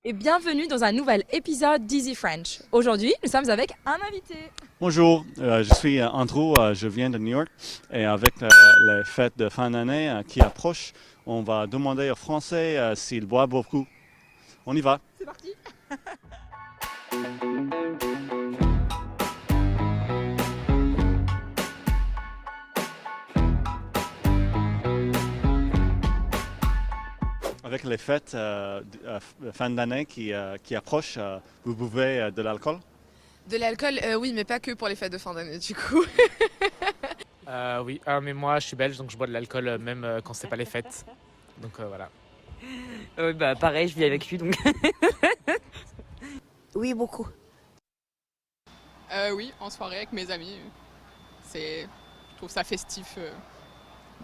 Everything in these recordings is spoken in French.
Et bienvenue dans un nouvel épisode d'Easy French. Aujourd'hui, nous sommes avec un invité. Bonjour, je suis Andrew, je viens de New York et avec les fêtes de fin d'année qui approchent, on va demander aux Français s'ils boivent beaucoup. On y va. C'est parti. Avec les fêtes de fin d'année qui approchent, vous buvez de l'alcool? De l'alcool, oui, mais pas que pour les fêtes de fin d'année, du coup. Oui, mais moi je suis belge donc je bois de l'alcool même quand c'est pas les fêtes. Donc voilà. Bah pareil, je vis avec lui donc. Oui, beaucoup. Oui, en soirée avec mes amis. Je trouve ça festif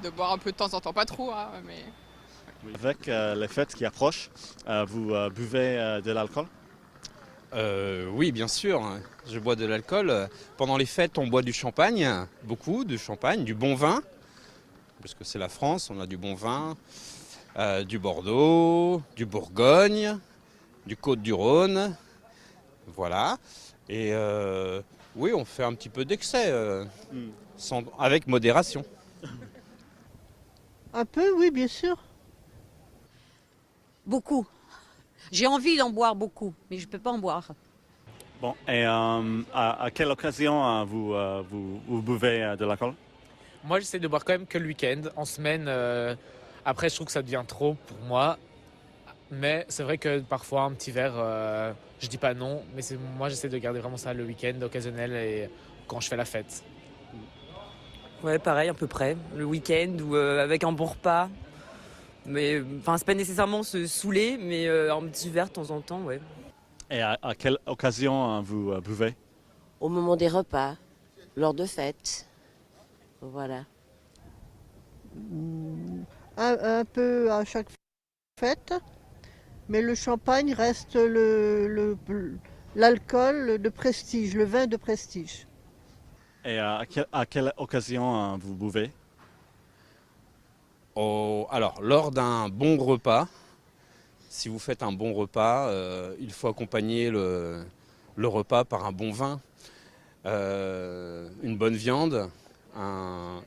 de boire un peu de temps en temps. Pas trop, hein, mais. Avec les fêtes qui approchent, vous buvez de l'alcool? Oui, bien sûr. Je bois de l'alcool. Pendant les fêtes, on boit du champagne, beaucoup de champagne, du bon vin, parce que c'est la France, on a du bon vin, du Bordeaux, du Bourgogne, du Côte-du-Rhône, voilà. Et oui, on fait un petit peu d'excès, Hmm. avec modération. Un peu, oui, bien sûr. Beaucoup. J'ai envie d'en boire beaucoup, mais je ne peux pas en boire. Bon, et à quelle occasion vous buvez de l'alcool? Moi j'essaie de boire quand même que le week-end. En semaine, après je trouve que ça devient trop pour moi. Mais c'est vrai que parfois un petit verre, je dis pas non. Mais moi j'essaie de garder vraiment ça le week-end occasionnel et quand je fais la fête. Ouais, pareil, à peu près. Le week-end ou avec un bon repas. Mais enfin, c'est pas nécessairement se saouler, mais un petit verre de temps en temps, ouais. Et à quelle occasion vous buvez? Au moment des repas, lors de fêtes. Voilà. Un peu à chaque fête, mais le champagne reste l'alcool de prestige, le vin de prestige. Et à quelle occasion vous buvez? Alors, lors d'un bon repas, si vous faites un bon repas, il faut accompagner le repas par un bon vin, une bonne viande,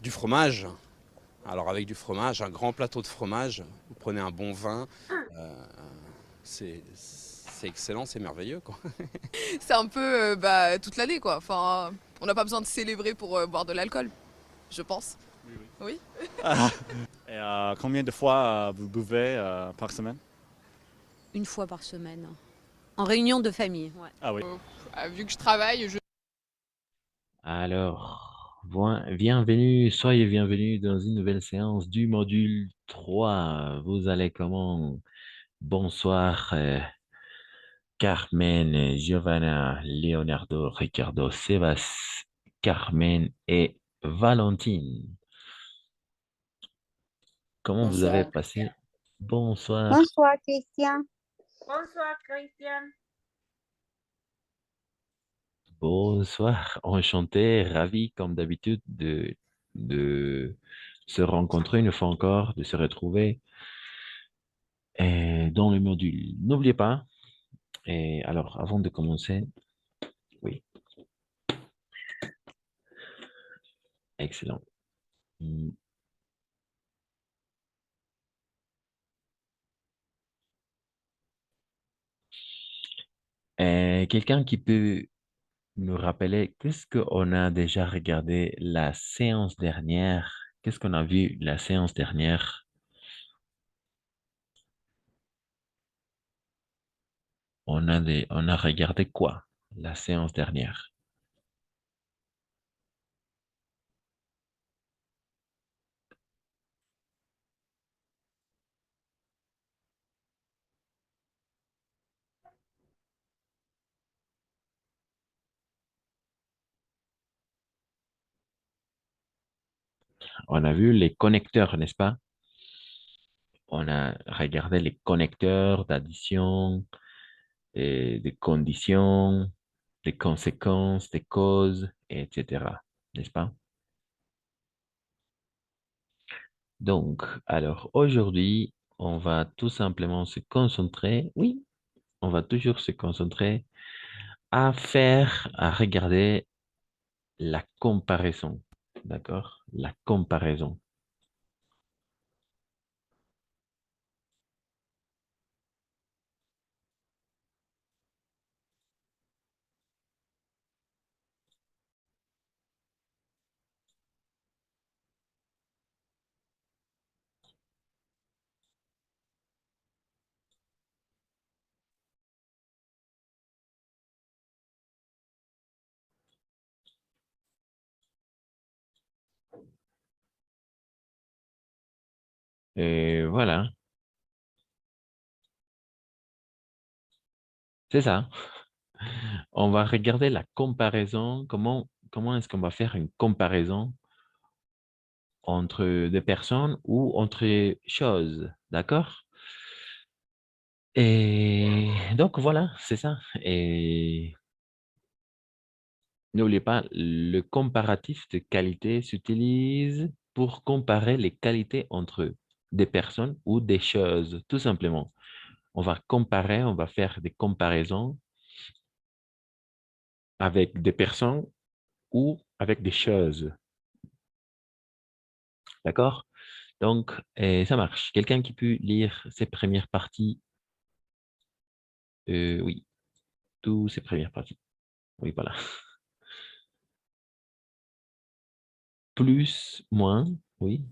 du fromage. Alors avec du fromage, un grand plateau de fromage, vous prenez un bon vin, c'est excellent, c'est merveilleux, quoi. C'est un peu toute l'année, quoi. Enfin, on n'a pas besoin de célébrer pour boire de l'alcool, je pense. Oui. Et combien de fois vous buvez par semaine? Une fois par semaine. En réunion de famille. Ouais. Ah oui. Vu que je travaille, Alors, bienvenue, soyez bienvenus dans une nouvelle séance du module 3. Vous allez comment? Bonsoir, Carmen, Giovanna, Leonardo, Ricardo, Sebas, Carmen et Valentine. Comment vous avez Bonsoir. passé? Bonsoir, Bonsoir, Christian. bonsoir, enchanté, ravi comme d'habitude de se rencontrer une fois encore, de se retrouver dans le module. N'oubliez pas. Et alors, avant de commencer, oui, excellent. Hmm. Quelqu'un qui peut me rappeler qu'est-ce qu'on a déjà regardé la séance dernière? Qu'est-ce qu'on a vu la séance dernière? On a regardé quoi la séance dernière? On a vu les connecteurs, n'est-ce pas? On a regardé les connecteurs d'addition, et des conditions, des conséquences, des causes, etc. N'est-ce pas? Donc, alors aujourd'hui, on va tout simplement se concentrer. Oui, on va toujours se concentrer à regarder la comparaison. D'accord? La comparaison. Et voilà, c'est ça. On va regarder la comparaison. Comment est-ce qu'on va faire une comparaison entre des personnes ou entre choses. D'accord? Et donc, voilà, c'est ça. Et n'oubliez pas, le comparatif de qualité s'utilise pour comparer les qualités entre des personnes ou des choses, tout simplement. On va comparer, on va faire des comparaisons avec des personnes ou avec des choses. D'accord? Donc, ça marche. Quelqu'un qui peut lire ces premières parties? Oui, toutes ces premières parties. Oui, voilà. Plus, moins, oui.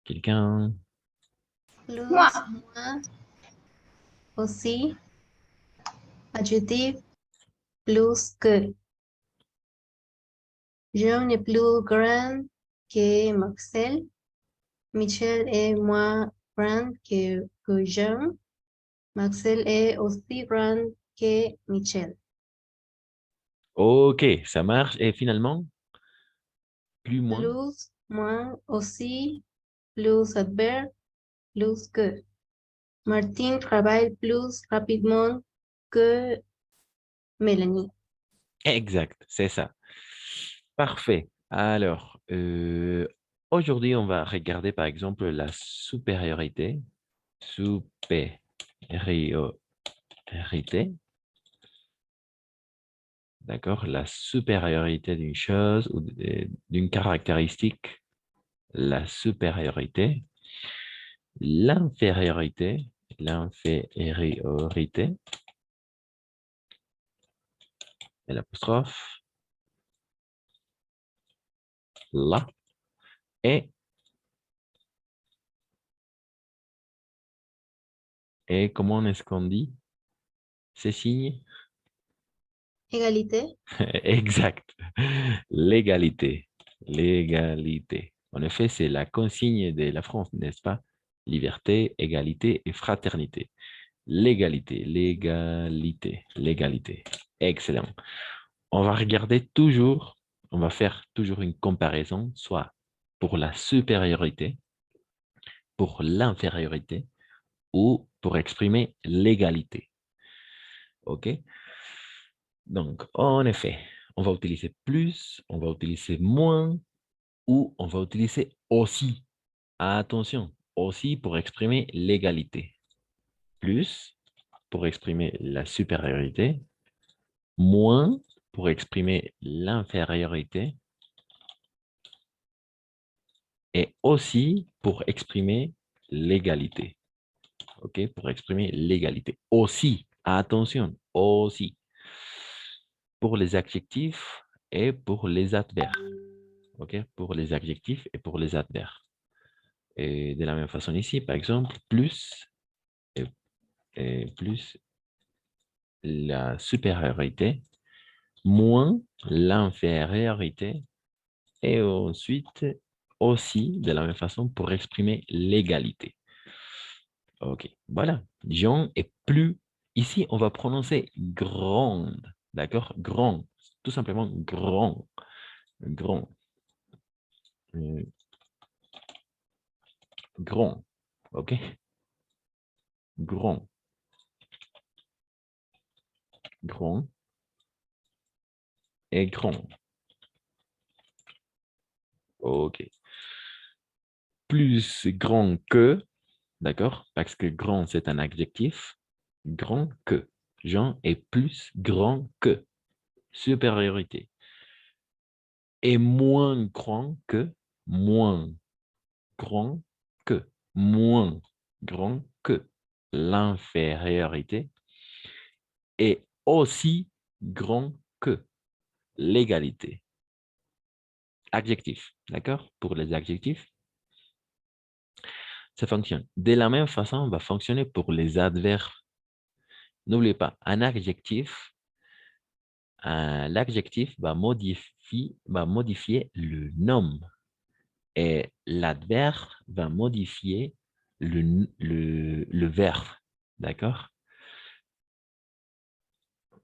Quelqu'un? Plus, moins, aussi, adjectif, plus que. John est plus grand que Marcel. Michel est moins grand que John. Marcel est aussi grand que Michel. Ok, ça marche. Et finalement, plus, moins. Plus, moins, aussi, plus adverbe, plus que. Martin travaille plus rapidement que Mélanie. Exact, c'est ça. Parfait. Alors, aujourd'hui, on va regarder par exemple la supériorité. Supériorité. D'accord? La supériorité d'une chose ou d'une caractéristique. La supériorité. L'infériorité. L'infériorité. Et l'apostrophe. Là. Et comment est-ce qu'on dit ces signes? Égalité. Exact. L'égalité. L'égalité. En effet, c'est la consigne de la France, n'est-ce pas? Liberté, égalité et fraternité. L'égalité, l'égalité, l'égalité. Excellent. On va regarder toujours, on va faire toujours une comparaison, soit pour la supériorité, pour l'infériorité ou pour exprimer l'égalité. OK? Donc, en effet, on va utiliser plus, on va utiliser moins ou on va utiliser aussi. Attention, aussi pour exprimer l'égalité. Plus pour exprimer la supériorité. Moins pour exprimer l'infériorité. Et aussi pour exprimer l'égalité. OK? Pour exprimer l'égalité. Aussi. Attention, aussi. Pour les adjectifs et pour les adverbes. OK? Pour les adjectifs et pour les adverbes. Et de la même façon ici, par exemple, plus, et plus la supériorité, moins l'infériorité, et ensuite aussi de la même façon pour exprimer l'égalité. OK, voilà. Jean est plus. Ici, on va prononcer grande. D'accord? Grand. Tout simplement grand. Grand. Euh, Grand. OK? Grand. Grand et grand. OK. Plus grand que. d'accord? Parce que grand, c'est un adjectif. Grand que. Jean est plus grand que. Supériorité. Et moins grand que. Moins grand que. Moins grand que. L'infériorité est aussi grand que l'égalité. Adjectif, d'accord? Pour les adjectifs, ça fonctionne. De la même façon, on va fonctionner pour les adverbes. N'oubliez pas, un adjectif, l'adjectif va modifier le nom et l'adverbe va modifier le verbe, d'accord?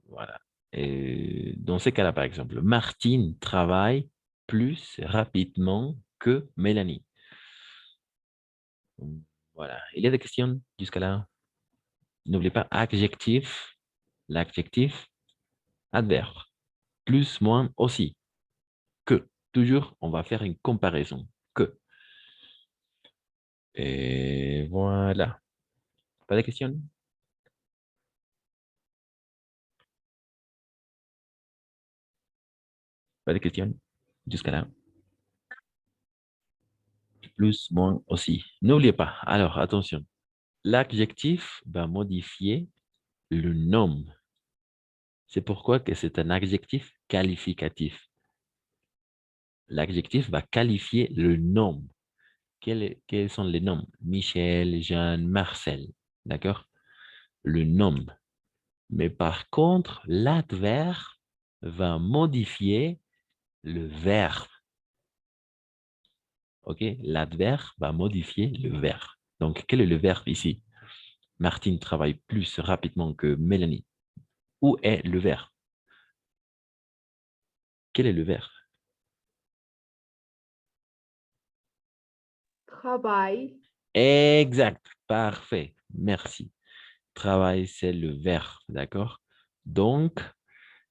Voilà. Et dans ces cas-là, par exemple, Martine travaille plus rapidement que Mélanie. Voilà. Il y a des questions jusqu'à là? N'oubliez pas adjectif, l'adjectif, adverbe. Plus, moins, aussi. Que. Toujours, on va faire une comparaison. Que. Et voilà. Pas de questions? Pas de questions jusqu'à là? Plus, moins, aussi. N'oubliez pas. Alors, attention. L'adjectif va modifier le nom. C'est pourquoi que c'est un adjectif qualificatif. L'adjectif va qualifier le nom. Quels sont les noms? Michel, Jeanne, Marcel. D'accord? Le nom. Mais par contre, l'adverbe va modifier le verbe. OK? L'adverbe va modifier le verbe. Donc, quel est le verbe ici? Martine travaille plus rapidement que Mélanie. Où est le verbe? Quel est le verbe? Travail. Exact. Parfait. Merci. Travail, c'est le verbe. D'accord? Donc,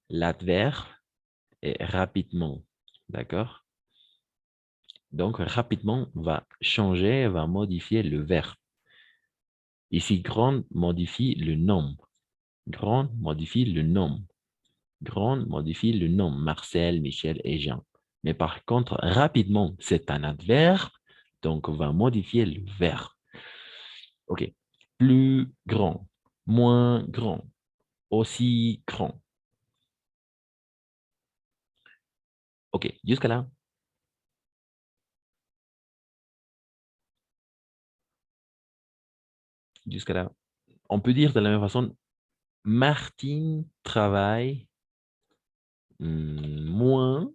l'adverbe est rapidement. D'accord? Donc, rapidement va changer, va modifier le verbe. Ici, grande modifie le nom. Grande modifie le nom. Grande modifie le nom. Marcel, Michel et Jean. Mais par contre, rapidement, c'est un adverbe. Donc, on va modifier le verbe. OK. Plus grand. Moins grand. Aussi grand. OK. Jusqu'à là. Jusqu'à là. On peut dire de la même façon, Martine travaille moins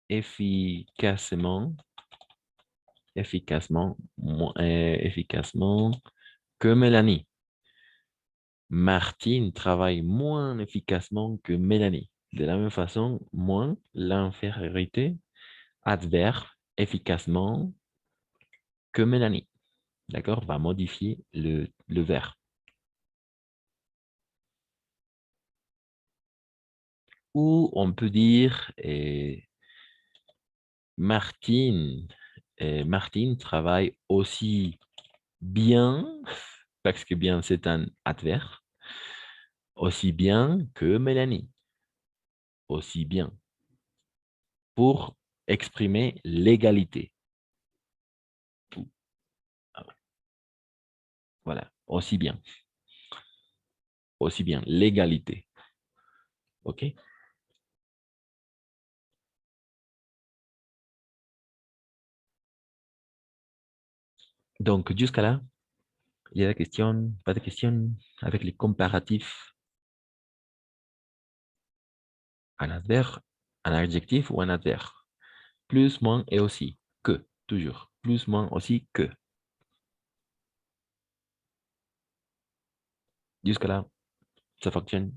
efficacement, efficacement que Mélanie. Martine travaille moins efficacement que Mélanie. De la même façon, moins l'infériorité, adverbe, efficacement que Mélanie. D'accord? Va modifier le verbe. Ou on peut dire Martine, Martine travaille aussi bien, parce que bien c'est un adverbe, aussi bien que Mélanie. Aussi bien. Pour exprimer l'égalité. Voilà, aussi bien. Aussi bien, l'égalité. OK? Donc, jusqu'à là, il y a des questions, pas de questions avec les comparatifs. Un adverbe, un adjectif ou un adverbe. Plus, moins et aussi. Que, toujours. Plus, moins aussi que. Jusqu'à là, ça fonctionne.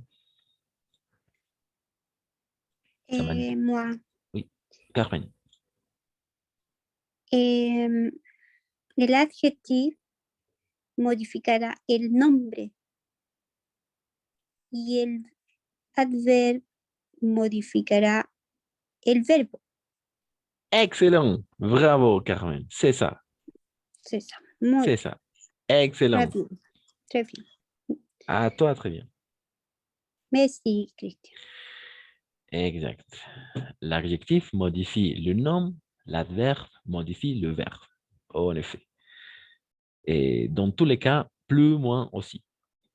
Ça marche. Moi. Oui. Carmen. El adjetivo modificará el nombre y el adverb modificará el verbo. Excellent. Bravo, Carmen. C'est ça. C'est ça. Muy C'est ça. Excellent. bien. Très bien. À toi, très bien. Merci, Christian. Exact. L'adjectif modifie le nom, l'adverbe modifie le verbe. En effet. Et dans tous les cas, plus, moins aussi.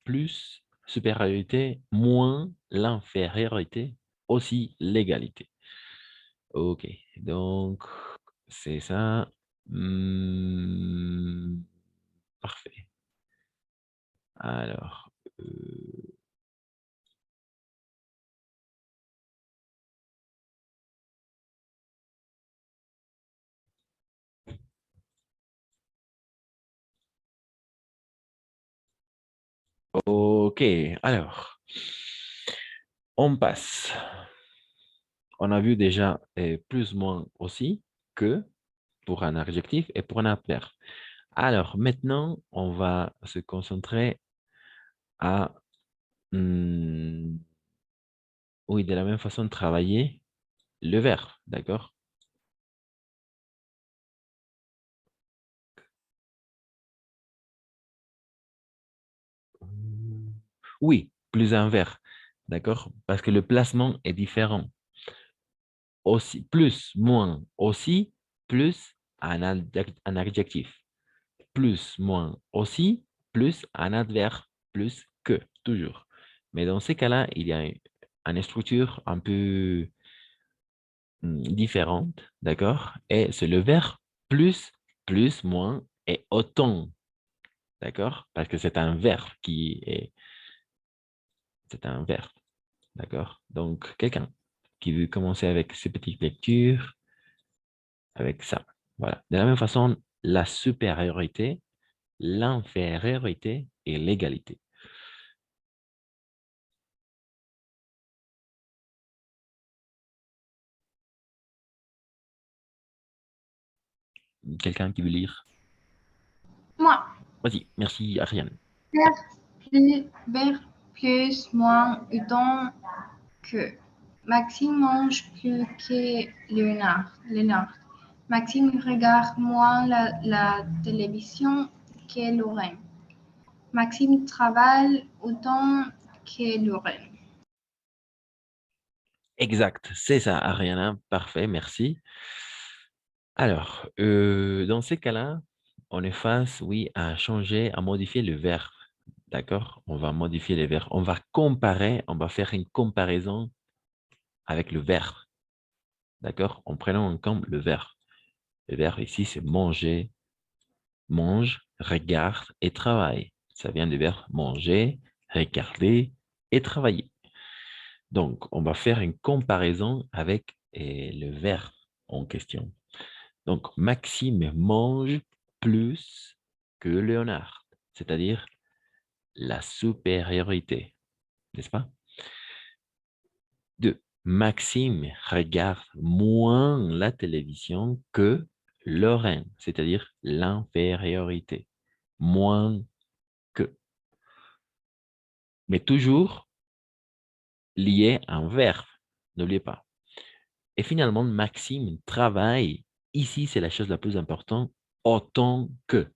Plus, supériorité, moins, l'infériorité, aussi l'égalité. Ok, donc c'est ça. Parfait. Alors, ok, alors, on passe. On a vu déjà plus, moins aussi que pour un adjectif et pour un adverbe. Alors, maintenant, on va se concentrer à, oui, de la même façon, travailler le verbe, d'accord? Oui, plus un verbe, d'accord? Parce que le placement est différent. Aussi, plus, moins, aussi, plus un adjectif. Plus, moins, aussi, plus un adverbe, plus que, toujours. Mais dans ces cas-là, il y a une structure un peu différente, d'accord? Et c'est le verbe plus, plus, moins et autant, d'accord? Parce que c'est un verbe c'est un verbe, d'accord? Donc, quelqu'un qui veut commencer avec ces petites lectures, avec ça. Voilà. De la même façon, la supériorité, l'infériorité et l'égalité. Quelqu'un qui veut lire? Moi. Vas-y, merci Ariane. Vers plus, moins, autant que. Maxime mange plus que Léonard. Maxime regarde moins la télévision que Lorraine. Maxime travaille autant que Lorraine. Exact, c'est ça, Ariana. Parfait, merci. Alors, dans ces cas-là, on est face, oui, à changer, à modifier le verbe. D'accord? On va modifier les verbes. On va comparer, on va faire une comparaison avec le verbe. D'accord? En prenant en compte le verbe. Le verbe ici, c'est manger, mange, regarde et travaille. Ça vient du verbe manger, regarder et travailler. Donc, on va faire une comparaison avec le verbe en question. Donc, Maxime mange plus que Léonard, c'est-à-dire la supériorité, n'est-ce pas? 2. Maxime regarde moins la télévision que Lorraine, c'est-à-dire l'infériorité. Moins que. Mais toujours lié à un verbe, n'oubliez pas. Et finalement, Maxime travaille. Ici, c'est la chose la plus importante, autant que.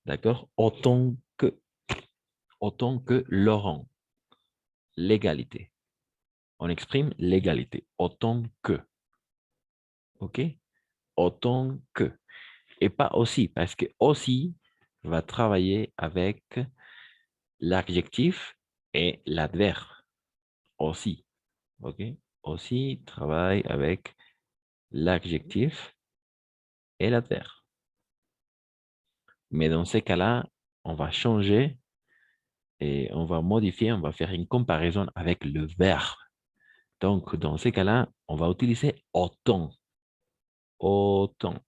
D'accord? Autant que Laurent. L'égalité. On exprime l'égalité. Autant que. OK? Autant que. Et pas aussi, parce que aussi va travailler avec l'adjectif et l'adverbe. Aussi. OK? Aussi travaille avec l'adjectif et l'adverbe. Mais dans ces cas-là, on va changer et on va modifier, on va faire une comparaison avec le verbe. Donc, dans ces cas-là, on va utiliser autant. Autant.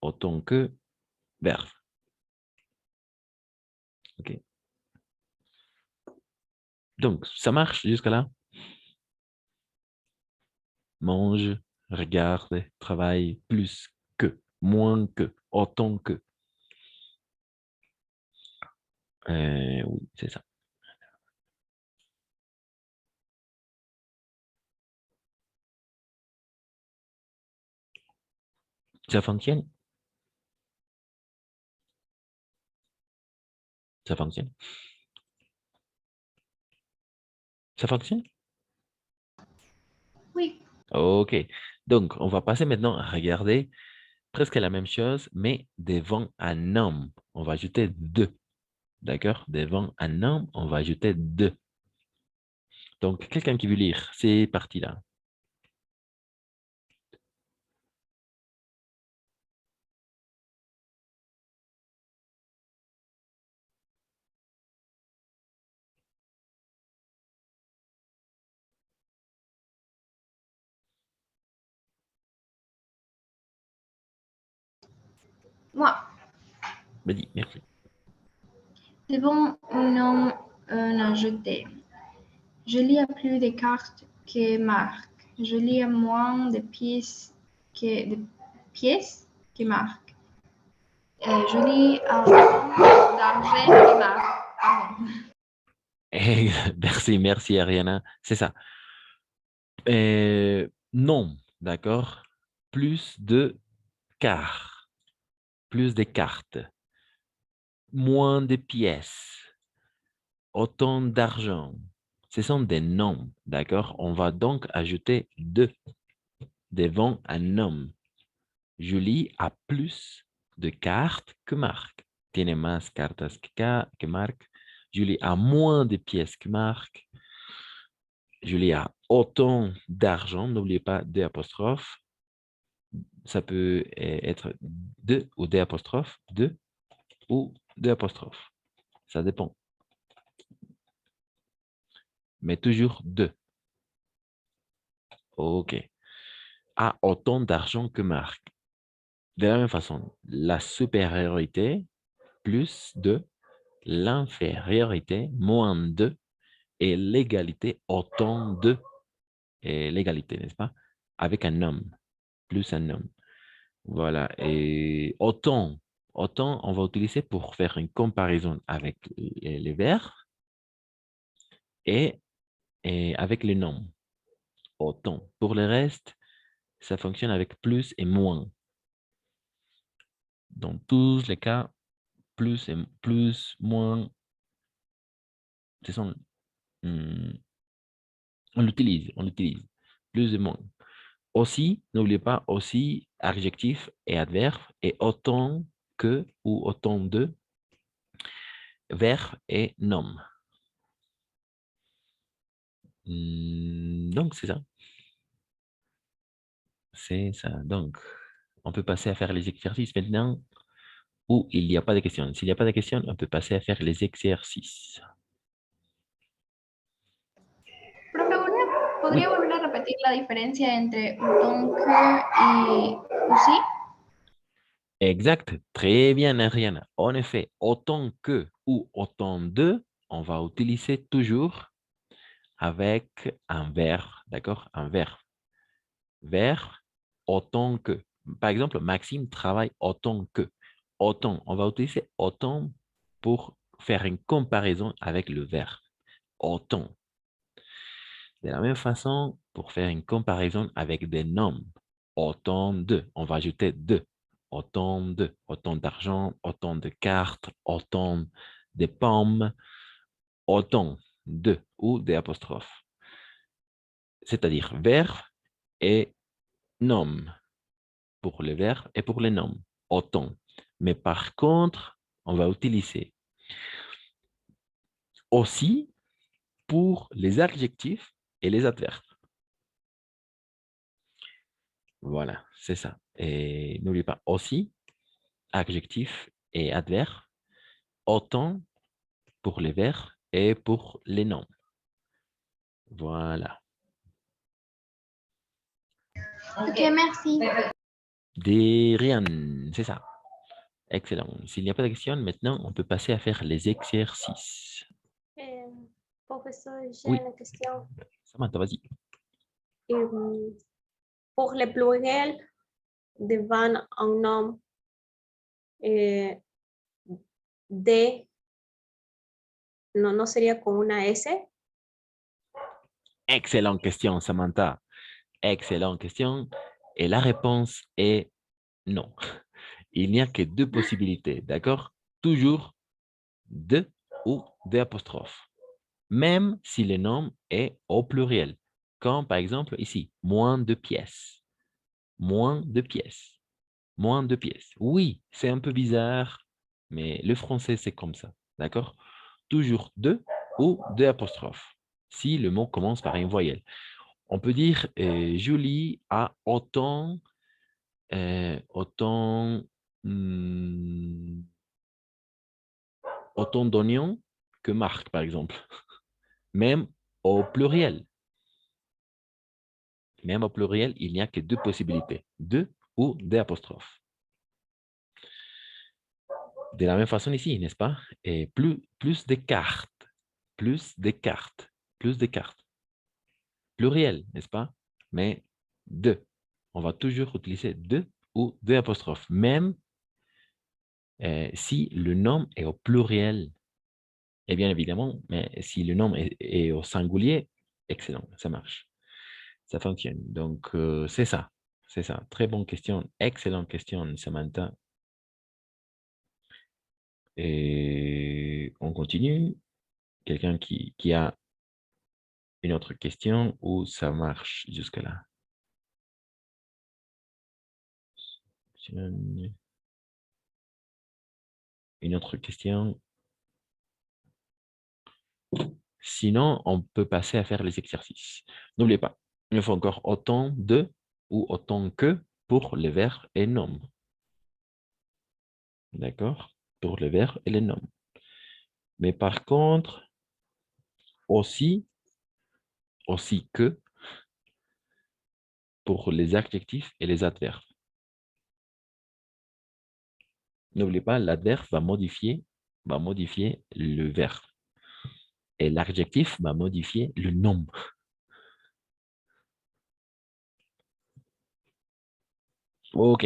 Autant que verbe. OK. Donc, ça marche jusqu'à là? Mange, regarde, travaille, plus que, moins que, autant que. Oui, c'est ça. Ça fonctionne? Ça fonctionne? Ça fonctionne? Oui. OK. Donc, on va passer maintenant à regarder presque la même chose, mais devant un nom. On va ajouter deux. D'accord? Devant un nom, on va ajouter deux. Donc, quelqu'un qui veut lire, c'est parti là. Moi, Vas-y, merci. devant un nom ajouté. Je lis à plus de cartes que marques. Je lis à moins de pièces que marques. Je lis à autant d'argent que marques. Pardon. Merci, merci Ariana. C'est ça. Non, d'accord? Plus de cartes, plus de cartes, moins de pièces, autant d'argent. Ce sont des noms, d'accord? On va donc ajouter deux devant un nom. Julie a plus de cartes que Marc. Tiene más cartas que Marc. Julie a moins de pièces que Marc. Julie a autant d'argent. N'oubliez pas deux apostrophes. Ça peut être deux ou des apostrophes, deux ou deux apostrophes. Ça dépend. Mais toujours deux. OK. A autant d'argent que Marc. De la même façon, la supériorité plus de l'infériorité moins de et l'égalité autant de et l'égalité, n'est-ce pas? Avec un homme, plus un homme. Voilà. Et autant, on va utiliser pour faire une comparaison avec les verbes et, et avec les noms. Autant. Pour le reste, ça fonctionne avec plus et moins. Dans tous les cas, plus, moins, ce sont, on l'utilise. Plus et moins. Aussi, n'oubliez pas, aussi, adjectif et adverbe, et autant que ou autant de, verbe et nom. Donc, c'est ça. C'est ça. Donc, on peut passer à faire les exercices maintenant où il n'y a pas de questions. S'il n'y a pas de questions, on peut passer à faire les exercices. Profe, ¿podría Oui, volver a repetir la diferencia entre autant que y aussi? exact. Très bien, Ariane. En effet, autant que ou autant de, on va utiliser toujours avec un verbe, d'accord? Un verbe. Verbe, autant que. Par exemple, Maxime travaille autant que. Autant, on va utiliser autant pour faire une comparaison avec le verbe. Autant. De la même façon, pour faire une comparaison avec des noms. Autant de, on va ajouter de. Autant d'argent, autant de cartes, autant de pommes, autant de ou des apostrophes. C'est-à-dire verbe et nom pour les verbes et pour les noms. Autant. Mais par contre, on va utiliser aussi pour les adjectifs et les adverbes. Voilà, c'est ça. Et n'oubliez pas aussi, adjectif et adverbe, autant pour les verbes et pour les noms. Voilà. Ok, merci. De rien, c'est ça. Excellent. S'il n'y a pas de questions, maintenant, on peut passer à faire les exercices. Professeur, j'ai Oui, une question. Samantha, vas-y. Pour le pluriel devant un nom, de, no sería con una S. Excellente question, Samantha. Excellente question. Et la réponse est Non. Il n'y a que deux possibilités, d'accord? Toujours de ou de apostrophe. Même si le nom est au pluriel. Comme par exemple ici, moins de pièces. Moins de pièces. Moins de pièces. Oui, c'est un peu bizarre, mais le français, c'est comme ça. D'accord? Toujours de ou de apostrophe. Si le mot commence par une voyelle. On peut dire Julie a autant, hmm, autant d'oignons que Marc, par exemple. Même au pluriel. Même au pluriel, il n'y a que deux possibilités. De ou des apostrophes. De la même façon ici, n'est-ce pas? Et plus de cartes. Plus de cartes. Plus de cartes. Pluriel, n'est-ce pas? Mais de. On va toujours utiliser de ou des apostrophes. Même si le nom est au pluriel. Et bien évidemment, mais si le nom est au singulier, excellent, ça marche. Ça fonctionne. Donc, c'est ça. C'est ça. Très bonne question. Excellente question, Samantha. Et on continue. Quelqu'un qui a une autre question ou ça marche jusque-là? Une autre question? Sinon, on peut passer à faire les exercices. N'oubliez pas, il faut encore autant de ou autant que pour les verbes et noms. D'accord? Pour les verbes et les noms. Mais par contre, aussi que pour les adjectifs et les adverbes. N'oubliez pas, l'adverbe va modifier le verbe. Et l'adjectif va modifier le nom. OK.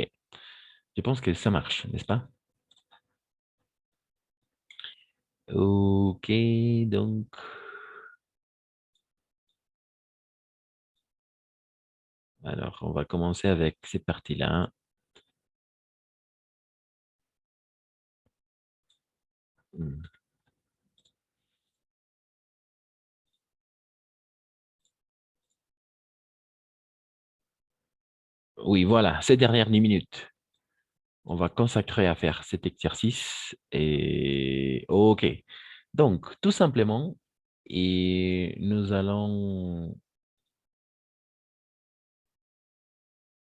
Je pense que ça marche, n'est-ce pas? OK, donc... Alors, on va commencer avec ces parties-là. Oui, voilà, ces dernières 10 minutes, on va consacrer à faire cet exercice. Et OK. Donc, tout simplement, et nous allons,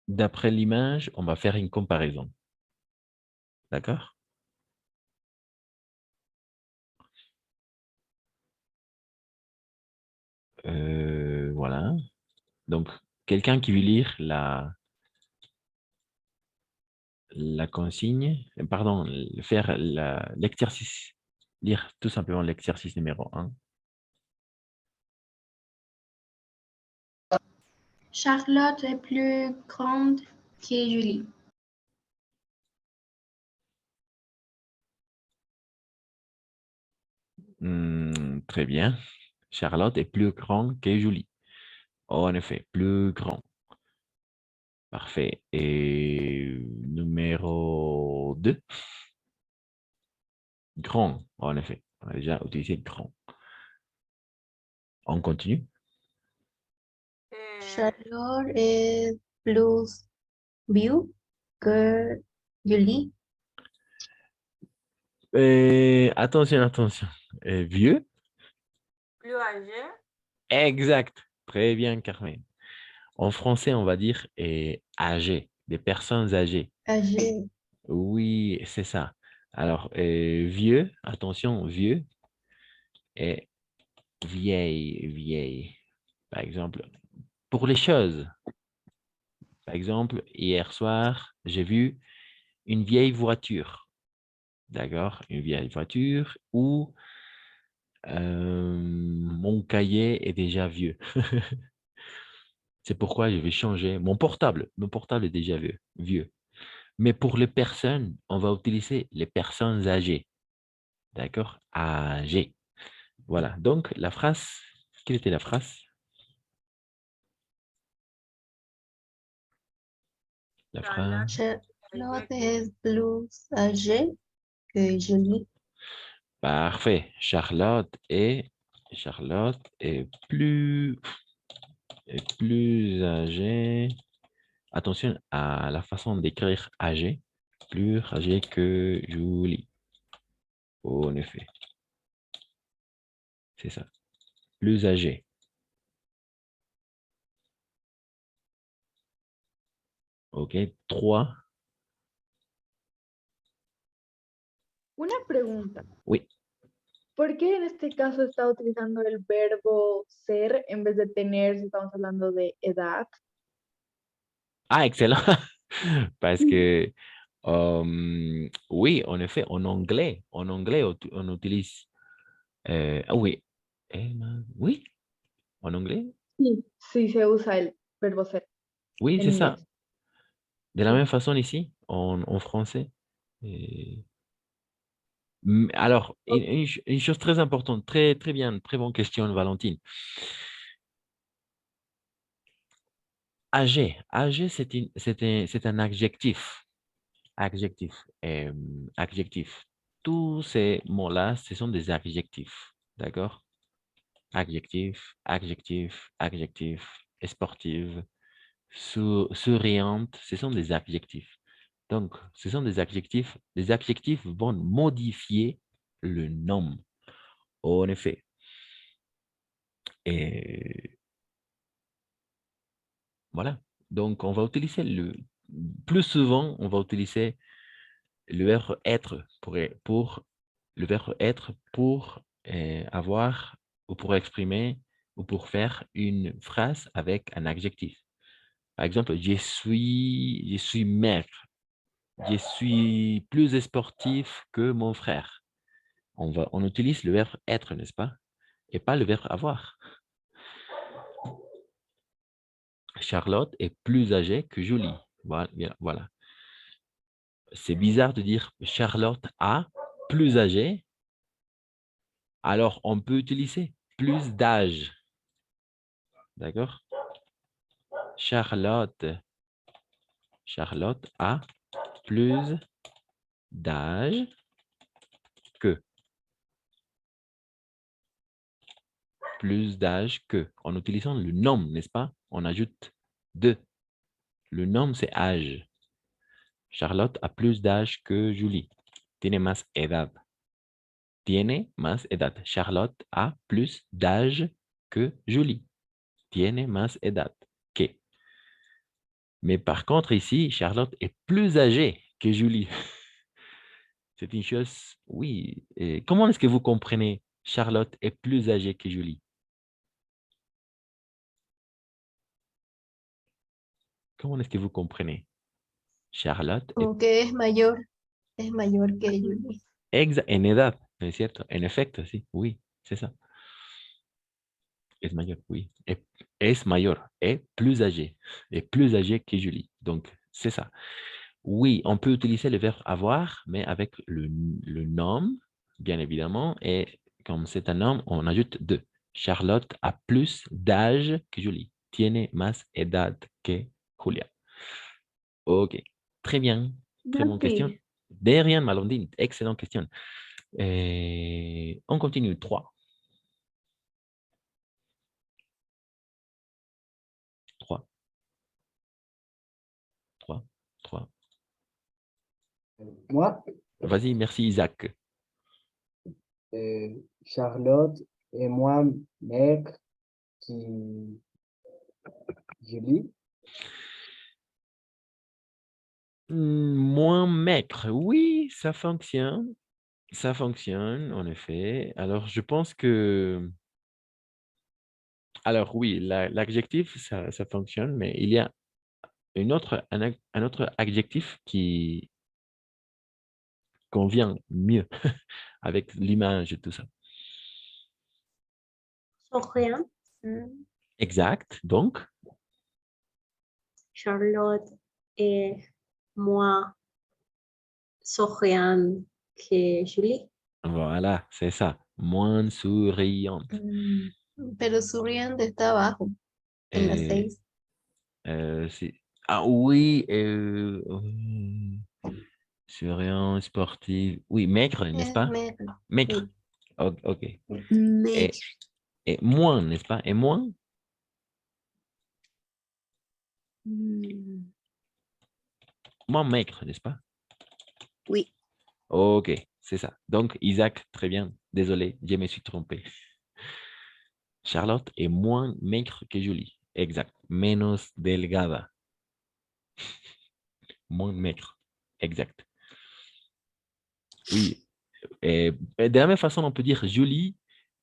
d'après l'image, on va faire une comparaison. D'accord? Voilà. Donc, quelqu'un qui veut lire la consigne, pardon, faire l'exercice, lire tout simplement l'exercice numéro 1. Charlotte est plus grande que Julie. Très bien. Charlotte est plus grande que Julie. Oh, en effet, plus grand. Parfait. Et numéro 2. Grand, en effet. On a déjà utilisé grand. On continue. Charlotte est plus vieux que Julie. Attention, attention. Vieux? Plus âgé. Exact. Très bien, Carmen. En français, on va dire âgé, des personnes âgées. Âgé. Oui, c'est ça. Alors, vieux, attention, vieux et vieille. Par exemple, pour les choses. Par exemple, hier soir, j'ai vu une vieille voiture. D'accord? Une vieille voiture ou mon cahier est déjà vieux. C'est pourquoi je vais changer mon portable. Mon portable est déjà vieux. Mais pour les personnes, on va utiliser les personnes âgées. D'accord? Âgées. Voilà. Donc, la phrase, quelle était la phrase? La phrase. Charlotte es plus âgée que Julie. Parfait. Charlotte est plus âgée. Attention à la façon d'écrire âgé. Plus âgé que Julie. En effet. C'est ça. Plus âgé. OK. 3. Una pregunta. Oui. ¿Por qué en este caso está utilizando el verbo ser en vez de tener si estamos hablando de edad? Ah, excellent. Parce que, oui, en effet, en anglais, on utilise, oui, oui, en anglais, Sí, sí se usa el verbo ser oui, en c'est ça. inglés. De la Sí. même façon ici, en français. Et- Alors, une chose très importante, très, très bien, très bonne question, Valentine. Âgé, c'est un adjectif. Adjectif. Adjectif. Tous ces mots-là, ce sont des adjectifs. D'accord? Adjectif, adjectif, adjectif, sportive, souriante, ce sont des adjectifs. Donc, ce sont des adjectifs. Les adjectifs vont modifier le nom. En effet. Et voilà. Donc, on va utiliser plus souvent, on va utiliser le verbe être le verbe être pour avoir ou pour exprimer ou pour faire une phrase avec un adjectif. Par exemple, je suis maigre. Je suis plus sportif que mon frère. On utilise le verbe être, n'est-ce pas? Et pas le verbe avoir. Charlotte est plus âgée que Julie. Voilà. C'est bizarre de dire Charlotte a plus âgée. Alors, on peut utiliser plus d'âge. D'accord? Charlotte a plus d'âge que. Plus d'âge que. En utilisant le nom, n'est-ce pas? On ajoute de. Le nom, c'est âge. Charlotte a plus d'âge que Julie. Tiene más edad. Tiene más edad. Charlotte a plus d'âge que Julie. Tiene más edad que. Mais par contre, ici, Charlotte est plus âgée que Julie. C'est une chose, oui. Et comment est-ce que vous comprenez Charlotte est plus âgée que Julie? Comment est-ce que vous comprenez Charlotte est Como que es mayor que Julie. en edad, ¿no es cierto? En efecto, sí, oui, c'est ça. Es mayor, oui. Es mayor, est plus âgé que Julie. Donc, c'est ça. Oui, on peut utiliser le verbe avoir, mais avec le nom, bien évidemment, et comme c'est un nom, on ajoute de. Charlotte a plus d'âge que Julie. Tiene más edad que Julia. Ok, très bien. Très bonne question. Merci. De rien, Malandine. Excellente question. On continue. 3. 3. 3. 3. Moi, Vas-y, merci Isaac. Charlotte et moi, mec, qui Julie. Moins maigre. Oui, ça fonctionne. Ça fonctionne, en effet. Alors, je pense que... Alors, oui, l'adjectif, ça fonctionne, mais il y a un autre adjectif qui convient mieux avec l'image et tout ça. Souriant. Exact. Donc, Charlotte et moi souriant que Julie. voilà, c'est ça. Moins souriante. Pero souriant está abajo, en la Et, 6. ah oui, Souriant, sportive. Oui, maigre, n'est-ce pas? Maigre. Maigre. Ok. Maigre. Et moins, n'est-ce pas? Et moins? Mm, Moins maigre, n'est-ce pas? Oui. Ok, c'est ça. Donc, Isaac, très bien. Désolé, je me suis trompé. Charlotte est moins maigre que Julie. Exact. Menos delgada. Moins maigre. Exact. Oui. Et de la même façon, on peut dire Julie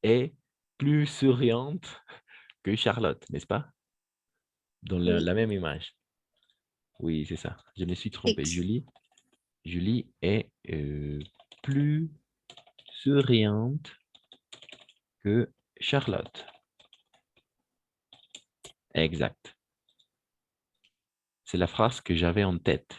est plus souriante que Charlotte, n'est-ce pas? Dans Oui. la même image. Oui, c'est ça. Je me suis trompé. Ex- Julie est plus souriante que Charlotte. Exact. C'est la phrase que j'avais en tête.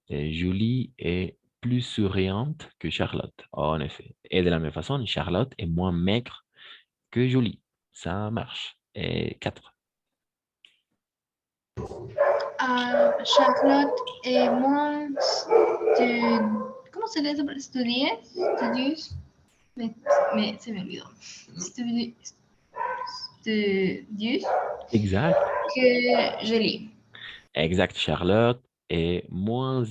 Et Julie est plus souriante que Charlotte, en effet. Et de la même façon, Charlotte est moins maigre que Julie. Ça marche. Et 4. Charlotte est moins ¿cómo se lee eso? Studious. Me, se me olvidó. Studious Exact. que Julie. Exact. Charlotte est moins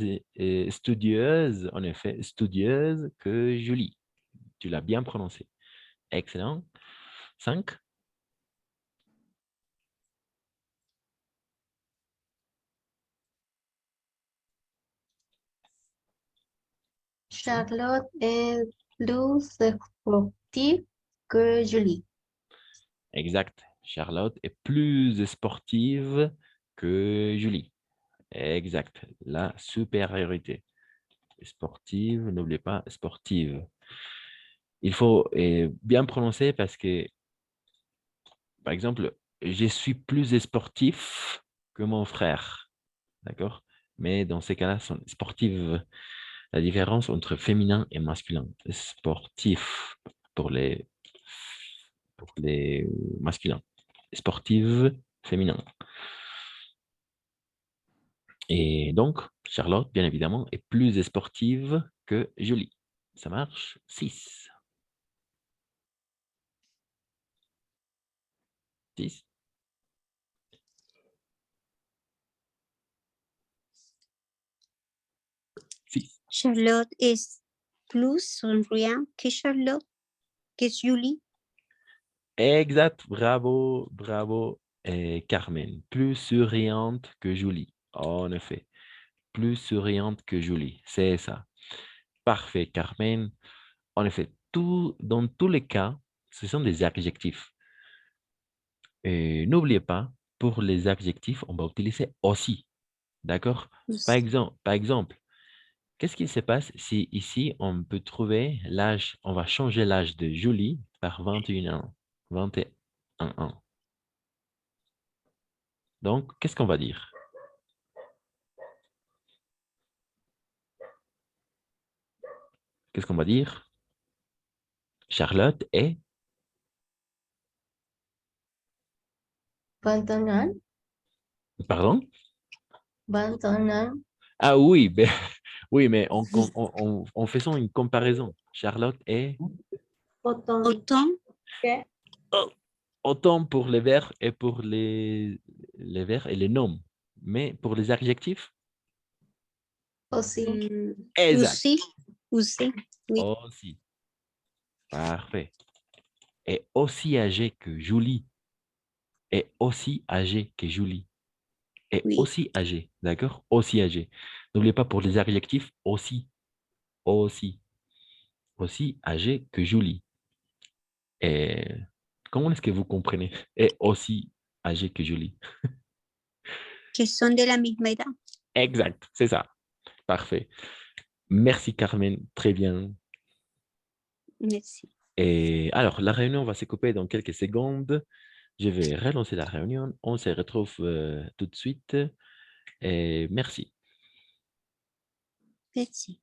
studieuse, en effet, studieuse que Julie. Tu l'as bien prononcé. Excellent. 5. Charlotte est plus sportive que Julie. Exact. Charlotte est plus sportive que Julie. Exact. La supériorité. Sportive, n'oubliez pas, sportive. Il faut bien prononcer parce que, par exemple, je suis plus sportif que mon frère. D'accord? Mais dans ces cas-là, sont sportive. La différence entre féminin et masculin. Sportif pour les masculins. Sportive, féminin. Et donc, Charlotte, bien évidemment, est plus sportive que Julie. Ça marche? 6. 6. Charlotte est plus souriante que Charlotte, que Julie. Exact. Bravo, bravo, Carmen. Plus souriante que Julie. En effet. Plus souriante que Julie. C'est ça. Parfait, Carmen. En effet, dans tous les cas, ce sont des adjectifs. Et n'oubliez pas, pour les adjectifs, on va utiliser aussi. D'accord? Par exemple, qu'est-ce qui se passe si ici, on peut trouver l'âge, on va changer l'âge de Julie par 21 ans. 21 ans. Donc, qu'est-ce qu'on va dire? Qu'est-ce qu'on va dire? Charlotte est 21 ans. Pardon? 21 ans. Ah oui, oui, mais en faisant une comparaison, Charlotte est Autant. ¿Qué? autant pour les verbes et pour les verbes et les noms. Mais pour les adjectifs, Aussi. exact. Aussi, oui. Aussi. Parfait. Est aussi âgée que Julie. Est aussi âgée que Julie. Est aussi âgée. D'accord? Aussi âgée. N'oubliez pas pour les adjectifs, aussi. Aussi. Aussi âgée que Julie. Et comment est-ce que vous comprenez? Est aussi âgée que Julie. Que sont de la misma edad. Exact, c'est ça. Parfait. Merci Carmen, très bien. Merci. Et alors, la réunion va se couper dans quelques secondes. Je vais relancer la réunion. On se retrouve tout de suite. Et merci. Merci.